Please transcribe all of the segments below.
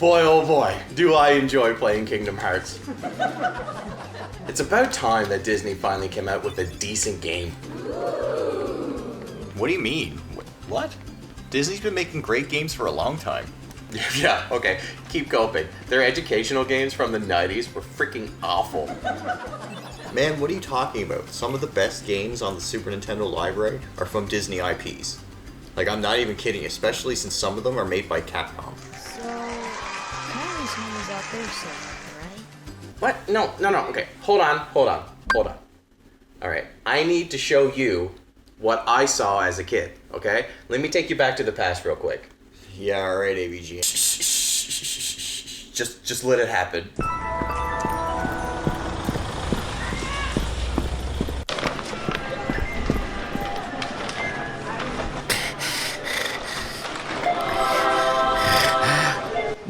Boy, oh boy, do I enjoy playing Kingdom Hearts. It's about time that Disney finally came out with a decent game. What do you mean? What? Disney's been making great games for a long time. Yeah, okay, keep going. Their educational games from the 90s were freaking awful. Man, what are you talking about? Some of the best games on the Super Nintendo library are from Disney IPs. Like, I'm not even kidding, especially since some of them are made by Capcom. So, Kylie's home is out there somewhere, right? What? No, okay, hold on. Alright, I need to show you what I saw as a kid, okay? Let me take you back to the past real quick. Yeah, alright, AVG. Just let it happen.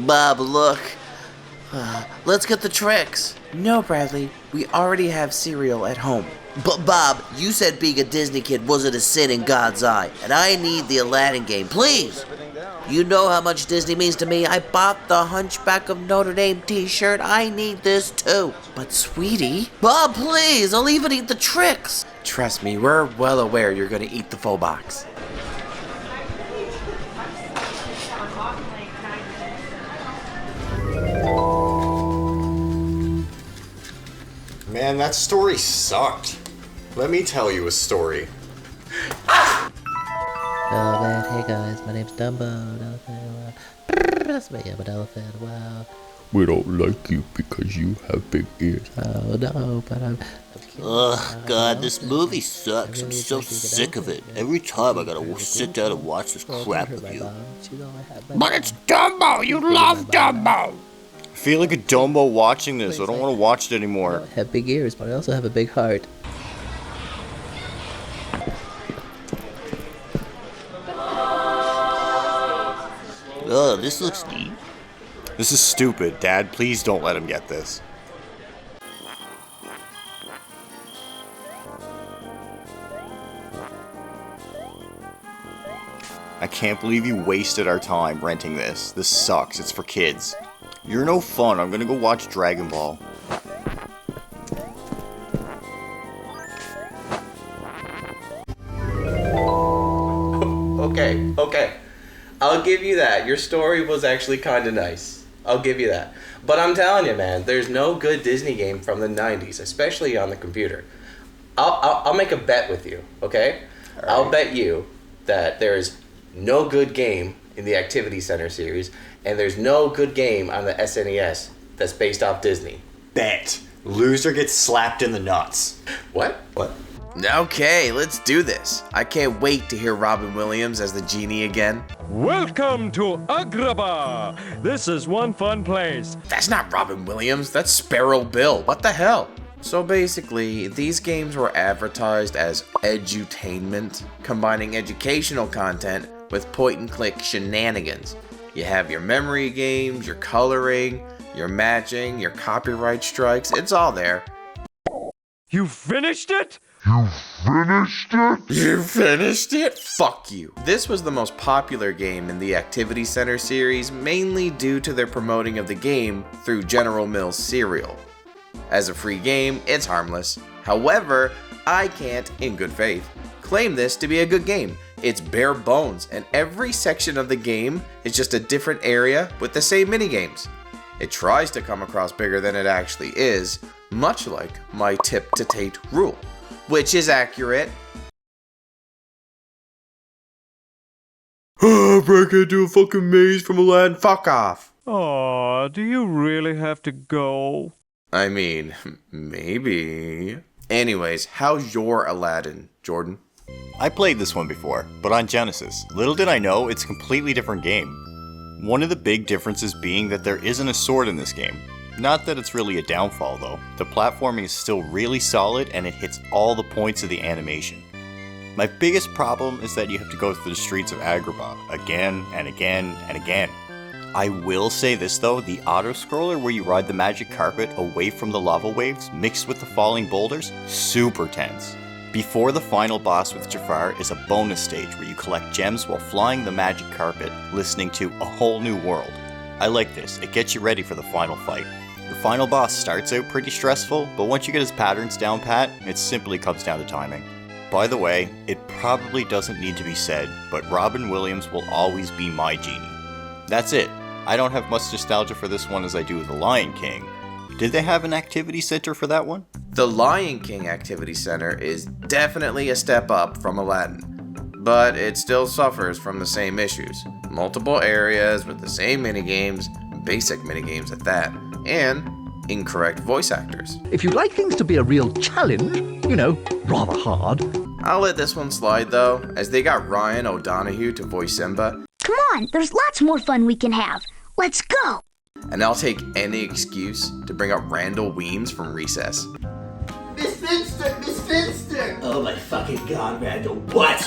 Bob, look. Let's get the tricks. No, Bradley. We already have cereal at home. But Bob, you said being a Disney kid wasn't a sin in God's eye, and I need the Aladdin game, please. You know how much Disney means to me. I bought the Hunchback of Notre Dame t-shirt. I need this too. But sweetie, Bob, please, I'll even eat the tricks. Trust me, we're well aware you're gonna eat the full box. Man, that story sucked. Let me tell you a story. Oh man, hey guys, my name's Dumbo. That's me, I'm an elephant, wow. We don't like you because you have big ears. Oh no, but I'm kidding. Ugh, God, this movie sucks. I'm so sick of it. Every time I gotta sit down and watch this crap with you. But it's Dumbo! You love Dumbo! I feel like a Dumbo watching this. I don't want to watch it anymore. I have big ears, but I also have a big heart. Ugh, this looks neat. This is stupid. Dad, please don't let him get this. I can't believe you wasted our time renting this. This sucks. It's for kids. You're no fun. I'm gonna go watch Dragon Ball. Okay. I'll give you that. Your story was actually kind of nice. I'll give you that. But I'm telling you, man, there's no good Disney game from the 90s, especially on the computer. I'll make a bet with you, okay? All right. I'll bet you that there's no good game in the Activity Center series, and there's no good game on the SNES that's based off Disney. Bet. Loser gets slapped in the nuts. What? Okay, let's do this. I can't wait to hear Robin Williams as the genie again. Welcome to Agrabah! This is one fun place. That's not Robin Williams, that's Sparrow Bill. What the hell? So basically, these games were advertised as edutainment, combining educational content with point-and-click shenanigans. You have your memory games, your coloring, your matching, your copyright strikes, it's all there. You finished it? You finished it? Fuck you. This was the most popular game in the Activity Center series, mainly due to their promoting of the game through General Mills cereal. As a free game, it's harmless. However, I can't, in good faith, claim this to be a good game. It's bare bones, and every section of the game is just a different area with the same minigames. It tries to come across bigger than it actually is, much like my tip-to-tate rule, which is accurate. Break into a fucking maze from Aladdin, fuck off. Aw, do you really have to go? I mean, maybe. Anyways, how's your Aladdin, Jordan? I played this one before, but on Genesis. Little did I know, it's a completely different game. One of the big differences being that there isn't a sword in this game. Not that it's really a downfall though. The platforming is still really solid and it hits all the points of the animation. My biggest problem is that you have to go through the streets of Agrabah again and again and again. I will say this though, the auto-scroller where you ride the magic carpet away from the lava waves mixed with the falling boulders, super tense. Before the final boss with Jafar is a bonus stage where you collect gems while flying the magic carpet, listening to A Whole New World. I like this, it gets you ready for the final fight. The final boss starts out pretty stressful, but once you get his patterns down pat, it simply comes down to timing. By the way, it probably doesn't need to be said, but Robin Williams will always be my genie. That's it. I don't have much nostalgia for this one as I do with The Lion King. Did they have an activity center for that one? The Lion King Activity Center is definitely a step up from Aladdin, but it still suffers from the same issues. Multiple areas with the same minigames, basic minigames at that, and incorrect voice actors. If you'd like things to be a real challenge, you know, rather hard. I'll let this one slide though, as they got Ryan O'Donoghue to voice Simba. Come on, there's lots more fun we can have. Let's go! And I'll take any excuse to bring up Randall Weems from Recess. Miss Finster! Miss Finster! Oh my fucking god, Randall, what?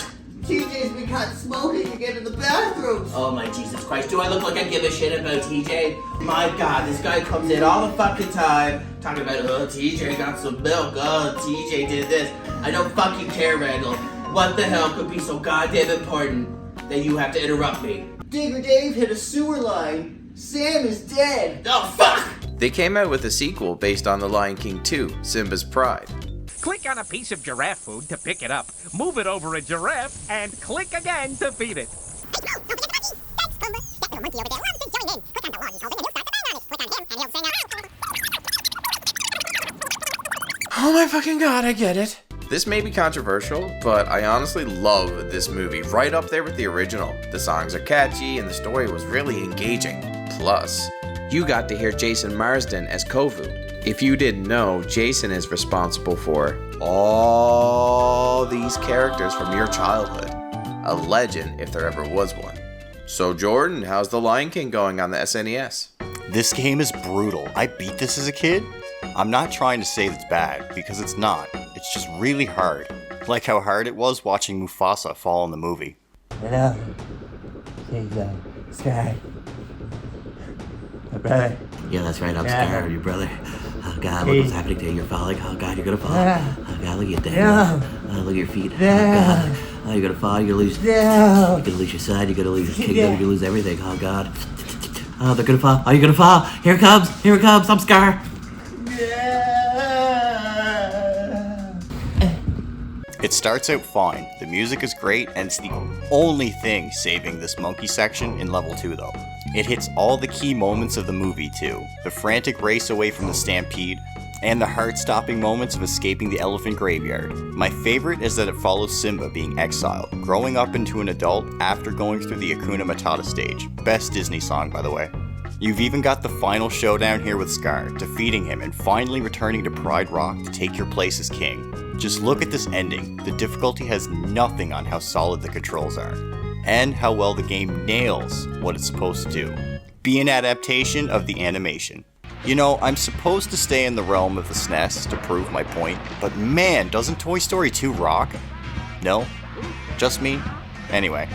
TJ's been caught smoking again in the bathrooms! Oh my Jesus Christ, do I look like I give a shit about TJ? My god, this guy comes in all the fucking time, talking about, oh, TJ got some milk, oh, TJ did this. I don't fucking care, Randall. What the hell could be so goddamn important that you have to interrupt me? Digger Dave hit a sewer line. Sam is dead. Oh, fuck! They came out with a sequel based on The Lion King 2, Simba's Pride. Click on a piece of giraffe food to pick it up. Move it over a giraffe and click again to feed it. Oh my fucking god, I get it. This may be controversial, but I honestly love this movie, right up there with the original. The songs are catchy and the story was really engaging. Plus, you got to hear Jason Marsden as Kovu. If you didn't know, Jason is responsible for all these characters from your childhood. A legend if there ever was one. So Jordan, how's The Lion King going on the SNES? This game is brutal. I beat this as a kid. I'm not trying to say it's bad, because it's not. It's just really hard. Like how hard it was watching Mufasa fall in the movie. Hello. She's scared. My brother. Yeah, that's right, I'm scared of you, brother. Oh god, look what's happening to you. You're falling. Oh god, you're gonna fall. Oh god, look at that. Oh, look at your feet. Oh god. Oh, you're gonna fall, you're gonna lose. You're gonna lose your side, you're gonna lose your kingdom, you're gonna lose everything. Oh god. Oh, they're gonna fall. Oh, you're gonna fall. Here it comes. Here it comes. I'm scared. It starts out fine, the music is great, and it's the only thing saving this monkey section in level 2 though. It hits all the key moments of the movie too, the frantic race away from the stampede, and the heart-stopping moments of escaping the elephant graveyard. My favorite is that it follows Simba being exiled, growing up into an adult after going through the Hakuna Matata stage. Best Disney song, by the way. You've even got the final showdown here with Scar, defeating him and finally returning to Pride Rock to take your place as king. Just look at this ending. The difficulty has nothing on how solid the controls are, and how well the game nails what it's supposed to do. Be an adaptation of the animation. You know, I'm supposed to stay in the realm of the SNES to prove my point, but man, doesn't Toy Story 2 rock? No? Just me? Anyway,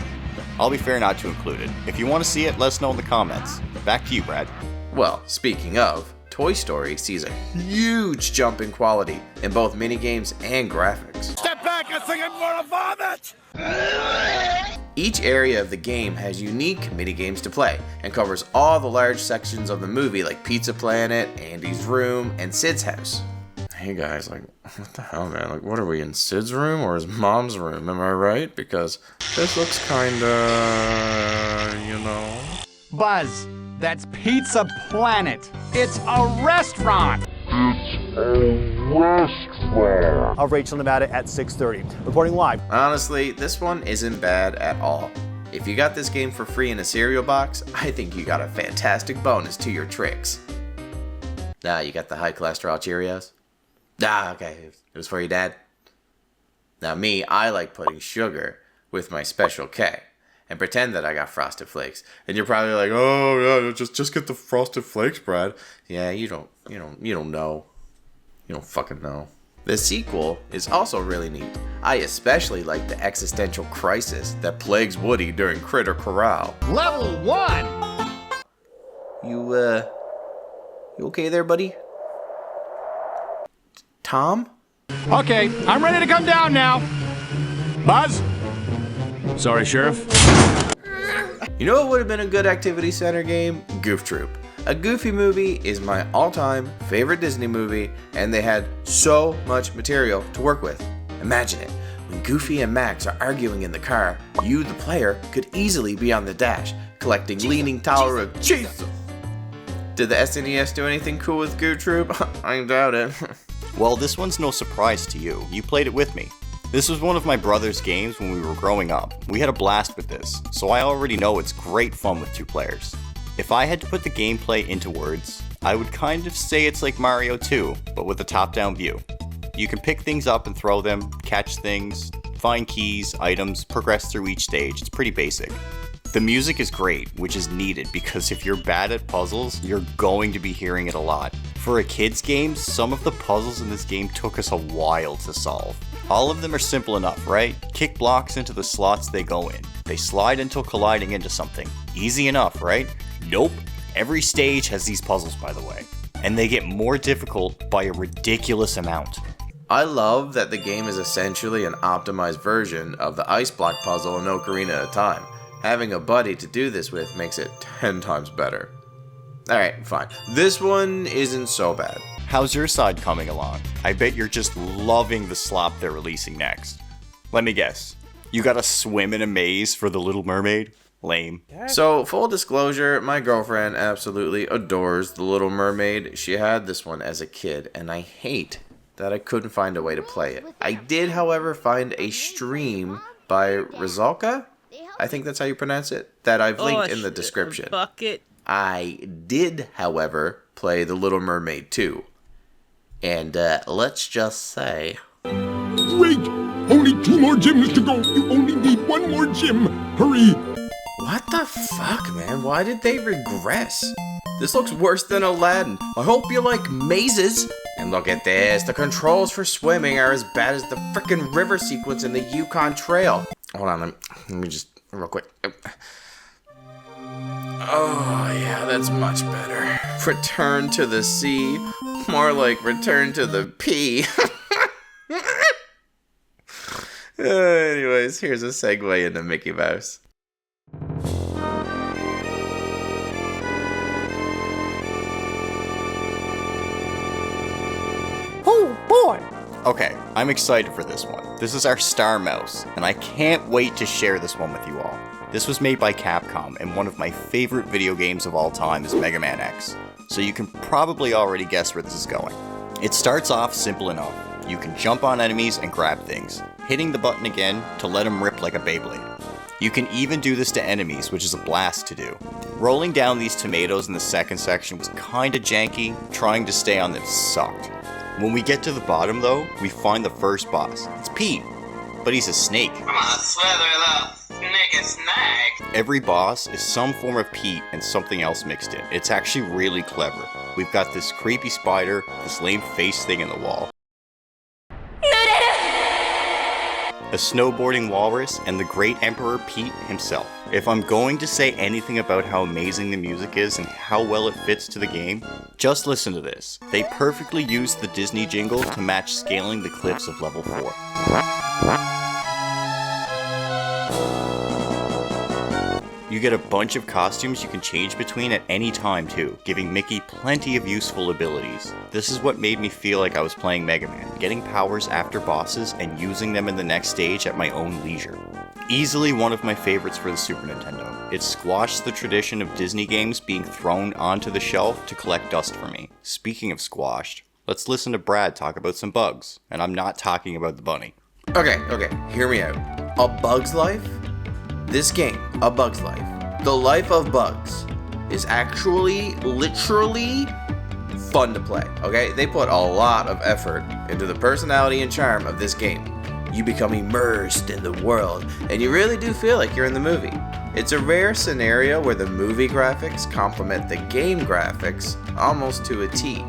I'll be fair not to include it. If you want to see it, let us know in the comments. Back to you, Brad. Well, speaking of, Toy Story sees a huge jump in quality in both minigames and graphics. Step back, I think I'm gonna vomit! Each area of the game has unique minigames to play and covers all the large sections of the movie like Pizza Planet, Andy's room, and Sid's house. Hey guys, like, what the hell, man? Like, what are we, in Sid's room or his mom's room? Am I right? Because this looks kinda, you know... Buzz, that's Pizza Planet. It's a restaurant. It's a restaurant. Of Rachel Nevada at 6:30. Reporting live. Honestly, this one isn't bad at all. If you got this game for free in a cereal box, I think you got a fantastic bonus to your tricks. You got the high cholesterol Cheerios? Okay, it was for your dad. Now me, I like putting sugar with my Special K and pretend that I got Frosted Flakes. And you're probably like, oh yeah, just get the Frosted Flakes, Brad. Yeah, you don't know. You don't fucking know. The sequel is also really neat. I especially like the existential crisis that plagues Woody during Critter Corral. Level 1! You okay there, buddy? Tom? Okay, I'm ready to come down now. Buzz? Sorry, Sheriff. You know what would have been a good Activity Center game? Goof Troop. A Goofy movie is my all-time favorite Disney movie, and they had so much material to work with. Imagine it. When Goofy and Max are arguing in the car, you, the player, could easily be on the dash, collecting Leaning Tower of Jesus. Did the SNES do anything cool with Goof Troop? I doubt it. Well, this one's no surprise to you. You played it with me. This was one of my brother's games when we were growing up. We had a blast with this, so I already know it's great fun with 2 players. If I had to put the gameplay into words, I would kind of say it's like Mario 2, but with a top-down view. You can pick things up and throw them, catch things, find keys, items, progress through each stage. It's pretty basic. The music is great, which is needed because if you're bad at puzzles, you're going to be hearing it a lot. For a kid's game, some of the puzzles in this game took us a while to solve. All of them are simple enough, right? Kick blocks into the slots they go in. They slide until colliding into something. Easy enough, right? Nope. Every stage has these puzzles, by the way. And they get more difficult by a ridiculous amount. I love that the game is essentially an optimized version of the ice block puzzle in Ocarina of Time. Having a buddy to do this with makes it 10 times better. Alright, fine. This one isn't so bad. How's your side coming along? I bet you're just loving the slop they're releasing next. Let me guess. You gotta swim in a maze for The Little Mermaid? Lame. So, full disclosure, my girlfriend absolutely adores The Little Mermaid. She had this one as a kid, and I hate that I couldn't find a way to play it. I did, however, find a stream by Rizalka? I think that's how you pronounce it, that I've linked in the description. Bucket. I did, however, play The Little Mermaid 2. And let's just say... Wait! Only 2 more gyms to go! You only need 1 more gym! Hurry! What the fuck, man? Why did they regress? This looks worse than Aladdin. I hope you like mazes. And look at this. The controls for swimming are as bad as the frickin' river sequence in the Yukon Trail. Hold on, let me just... real quick. Oh, yeah, that's much better. Return to the sea. More like return to the pea. Anyways, here's a segue into Mickey Mouse. Oh, boy! Okay, I'm excited for this one. This is our Star Mouse, and I can't wait to share this one with you all. This was made by Capcom, and one of my favorite video games of all time is Mega Man X, so you can probably already guess where this is going. It starts off simple enough. You can jump on enemies and grab things, hitting the button again to let them rip like a Beyblade. You can even do this to enemies, which is a blast to do. Rolling down these tomatoes in the second section was kinda janky, trying to stay on them sucked. When we get to the bottom though, we find the first boss. It's Pete, but he's a snake. Come on, slither the snake and snag. Every boss is some form of Pete and something else mixed in. It's actually really clever. We've got this creepy spider, this lame face thing in the wall, a snowboarding walrus, and the great Emperor Pete himself. If I'm going to say anything about how amazing the music is and how well it fits to the game, just listen to this. They perfectly used the Disney jingle to match scaling the cliffs of level 4. You get a bunch of costumes you can change between at any time too, giving Mickey plenty of useful abilities. This is what made me feel like I was playing Mega Man, getting powers after bosses and using them in the next stage at my own leisure. Easily one of my favorites for the Super Nintendo. It squashed the tradition of Disney games being thrown onto the shelf to collect dust for me. Speaking of squashed, let's listen to Brad talk about some bugs, and I'm not talking about the bunny. Okay, hear me out. A Bug's Life? This game, A Bug's Life, the life of bugs, is actually, literally, fun to play, okay? They put a lot of effort into the personality and charm of this game. You become immersed in the world, and you really do feel like you're in the movie. It's a rare scenario where the movie graphics complement the game graphics almost to a T.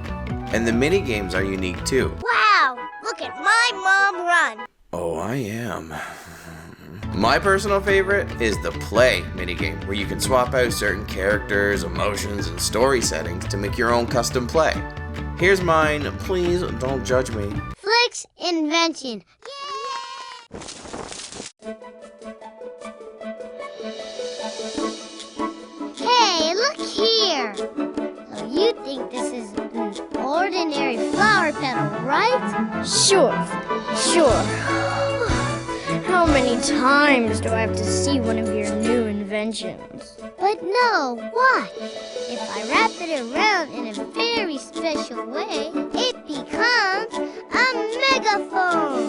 And the mini games are unique too. Wow, look at my mom run. Oh, I am. My personal favorite is the Play minigame, where you can swap out certain characters, emotions, and story settings to make your own custom play. Here's mine, please don't judge me. Flick's invention. think this is an ordinary flower petal, right? Sure. How many times do I have to see one of your new inventions? But no, why? If I wrap it around in a very special way, it becomes a megaphone.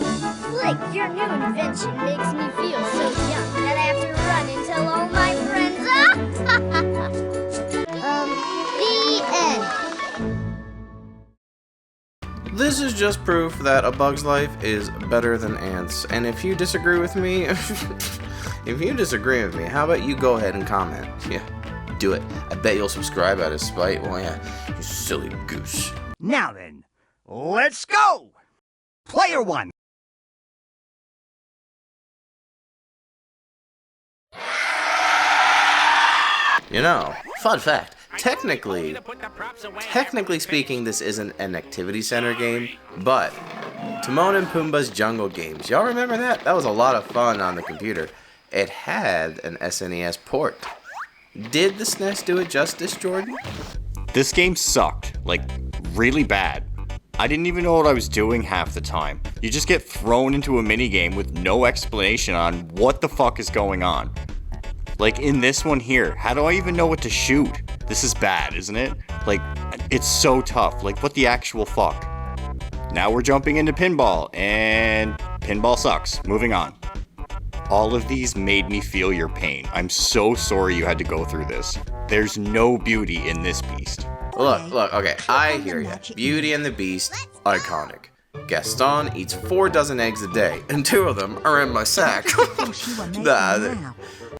Flick, your new invention makes me feel so young that I have to run and tell all my friends. The end. This is just proof that A Bug's Life is better than Ants. And if you disagree with me, how about you go ahead and comment? Yeah, do it. I bet you'll subscribe out of spite. Well, yeah, you silly goose. Now then, let's go! Player 1. You know, fun fact. Technically speaking, this isn't an activity center game, but Timon and Pumbaa's Jungle Games. Y'all remember that? That was a lot of fun on the computer. It had an SNES port. Did the SNES do it justice, Jordan? This game sucked, like, really bad. I didn't even know what I was doing half the time. You just get thrown into a minigame with no explanation on what the fuck is going on. Like in this one here, how do I even know what to shoot? This is bad, isn't it? Like, it's so tough. Like, what the actual fuck? Now we're jumping into pinball, and pinball sucks. Moving on. All of these made me feel your pain. I'm so sorry you had to go through this. There's no beauty in this beast. Look, okay, I hear ya. Beauty and the Beast, iconic. Gaston eats 4 dozen eggs a day, and 2 of them are in my sack.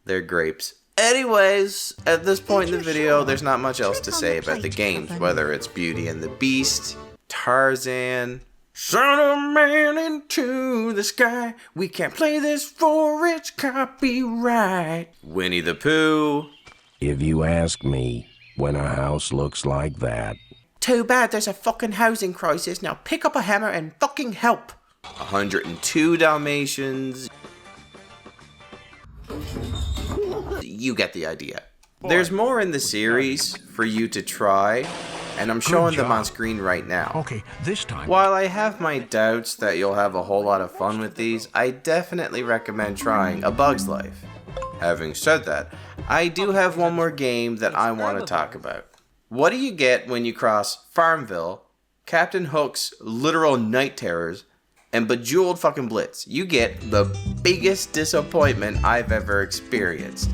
They're grapes. Anyways, at this point in the video, there's not much else to say about the games, whether it's Beauty and the Beast, Tarzan, Son of Man into the Sky, we can't play this for its copyright, Winnie the Pooh. If you ask me, when a house looks like that. Too bad there's a fucking housing crisis, now pick up a hammer and fucking help. 102 Dalmatians. You get the idea. There's more in the series for you to try, and I'm showing them on screen right now. Okay, this time. While I have my doubts that you'll have a whole lot of fun with these, I definitely recommend trying A Bug's Life. Having said that, I do have one more game that I want to talk about. What do you get when you cross Farmville, Captain Hook's literal night terrors, and Bejeweled fucking Blitz? You get the biggest disappointment I've ever experienced.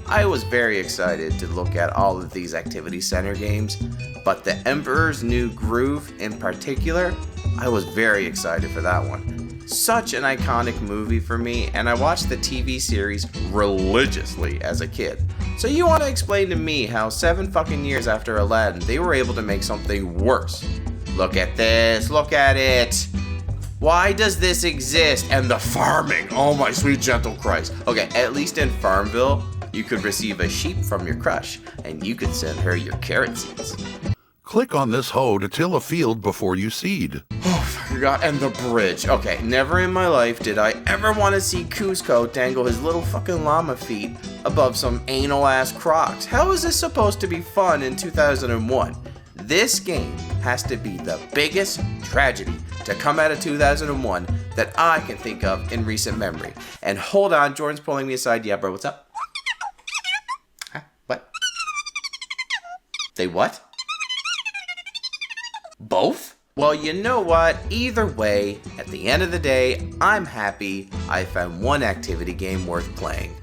I was very excited to look at all of these activity center games, but the Emperor's New Groove in particular, I was very excited for that one. Such an iconic movie for me, and I watched the TV series religiously as a kid. So you want to explain to me how 7 fucking years after Aladdin, they were able to make something worse? Look at this, look at it! Why does this exist? And the farming, oh my sweet gentle Christ. Okay, at least in Farmville, you could receive a sheep from your crush, and you could send her your carrot seeds. Click on this hoe to till a field before you seed. Oh, I forgot. And the bridge. Okay, never in my life did I ever want to see Cusco dangle his little fucking llama feet above some anal-ass crocs. How is this supposed to be fun in 2001? This game has to be the biggest tragedy to come out of 2001 that I can think of in recent memory. And hold on, Jordan's pulling me aside. Yeah, bro, what's up? Huh? What? They what? Both? Well, you know what? Either way, at the end of the day, I'm happy I found one activity game worth playing.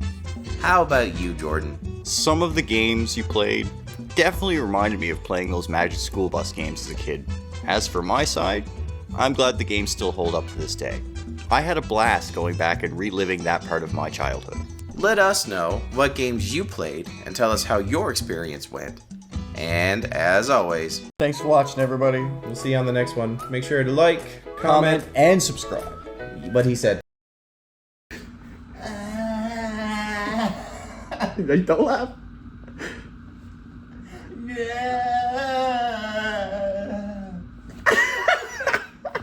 How about you, Jordan? Some of the games you played definitely reminded me of playing those Magic School Bus games as a kid. As for my side, I'm glad the games still hold up to this day. I had a blast going back and reliving that part of my childhood. Let us know what games you played and tell us how your experience went. And as always, thanks for watching, everybody. We'll see you on the next one. Make sure to like, comment, and subscribe. What he said. Don't laugh.